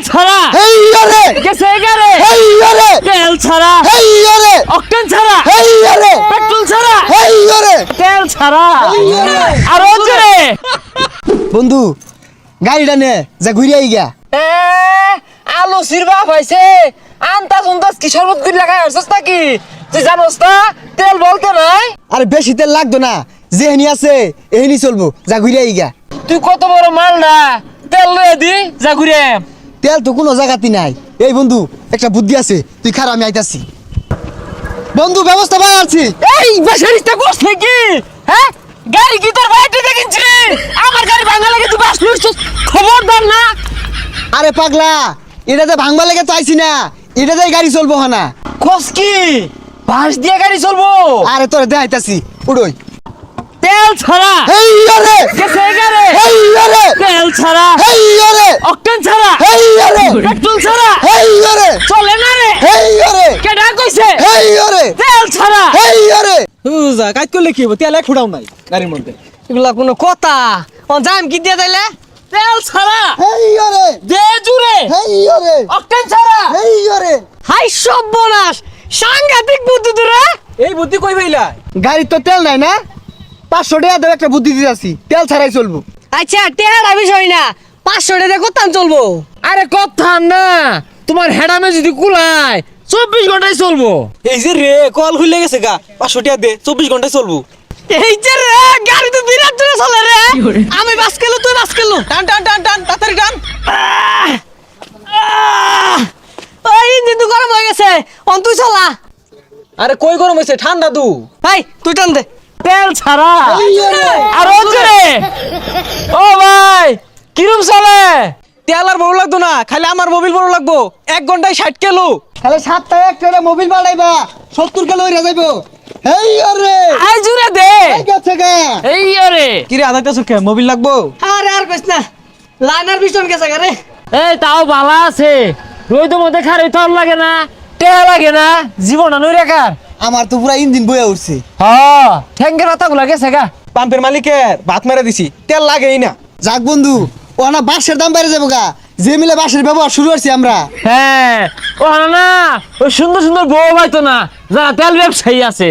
ছাড়া হেইয়া রে গেছে এগারে হেইয়া রে তেল ছাড়া হেইয়া রে অকটেন ছাড়া হেইয়া রে পেট্রোল ছাড়া হেইয়া রে তেল ছাড়া হেইয়া রে। আর জোরে বন্ধু গাড়িটা নে যা ঘুরে আই গা এ আলু সিরবা হইছে আন্তাজ উন্তাজ কি শরবত করে লাগাই হইছস নাকি তুই জানোস না তেল বলতে নাই আরে বেশি তেল লাগতো না যেহেনি আছে এহেনি চলবো যা ঘুরে আই গা তুই কত বড় মাল না তেল লয়ে দি যা ঘুরে তেল তো কোনো জায়গাতে নাই এই বন্ধু একটা বুদ্ধি আছে তুই খারাপ আমি আইতাছি বন্ধু ব্যবস্থা পাই আছি এই বেসারিটা করছে কি হ্যাঁ গাড়ি কি তোর বাইরে দেখিনছি আমার গাড়ি ভাঙা লাগে তুই বাস লুটছস খবরদার না আরে পাগলা এটাতে ভাঙবা লেগে চাইছি না এটাতে গাড়ি চলবো না খোঁজ কি বাস দিয়ে গাড়ি চলবো আরে তোরে দেখাইতাছি উড়োই তেল ছাড়া হেইয়া রে গেছে এগারে হেইয়া রে তেল ছাড়া হেইয়া রে অকটেন ছাড়া হেইয়া রে পেট্রোল ছাড়া হেইয়া রে চলে না রে হেইয়া রে কেডা কইছে হেইয়া রে তেল ছাড়া হেইয়া রে হুজা কাজ করলে কি হবে তেল এক ফুটাও নাই গাড়ির মধ্যে এগুলা কোনো কথা ও জাম কি দিয়ে দিলে তেল ছাড়া হেইয়া রে দে জুরে হেইয়া রে অকটেন ছাড়া হেইয়া রে হাই সর্বনাশ সাংঘাতিক বুদ্ধি তোরা এই বুদ্ধি কই পাইলা গাড়ি তো তেল নাই না 500 টাকা দেব একটা বুদ্ধি দিতেছি তেল ছাড়াই চলবো আচ্ছা টেহারা বিষয় না 500 টাকা কোথান চলবো আরে কথা না তোমার হেডামে যদি কুলায় 24 ঘন্টায় চলবো এই যে রে কল হইলে গেছে গা 500 টাকা দে 24 ঘন্টায় চলবো এই যে রে গাড়ি তো বিরাট জোরে চলে রে আমি বাস কেলো তুই বাস কেলো টান টান টান টান তাড়াতাড়ি টান ওই ইঞ্জিন তো গরম হয়ে গেছে অন তুই চলা আরে কই গরম হইছে ঠান্ডা তু ভাই তুই টান দে তেল ছাড়া হেইয়া রে আর জোরে ও ভাই কিরম চলে তেল আর বড় লাগতো না খালি আমার মোবিল বড় লাগবো 1 ঘন্টায় 60 কিলো তাহলে 7 টাকা একটা মোবিল বাড়াইবা 70 কিলো হইরা যাইবো হেইয়া রে আই জুরে দে এই গেছে গা এই রে কি রে আদাইতা সুখে মোবিল লাগবো আরে আর কইস না লাইনার পিছন গেছে রে এই তাও ভালো আছে রোদের মধ্যে খারে তোর লাগে না টেহা লাগে না জীবন নই রেখার আমার তো পুরা ইঞ্জিন বইয়া উঠছে হ্যাঁ ঠ্যাঙ্গের পাতাগুলো গেছে গা পাম্পের মালিকের ভাত মেরে দিছি তেল লাগেই না যাক বন্ধু ও না বাসের দাম বেড়ে যাবো গা যে মিলে বাসের ব্যবহার শুরু করছি আমরা হ্যাঁ ও না ওই সুন্দর সুন্দর বউ হয়তো না যারা তেল ব্যবসায়ী আছে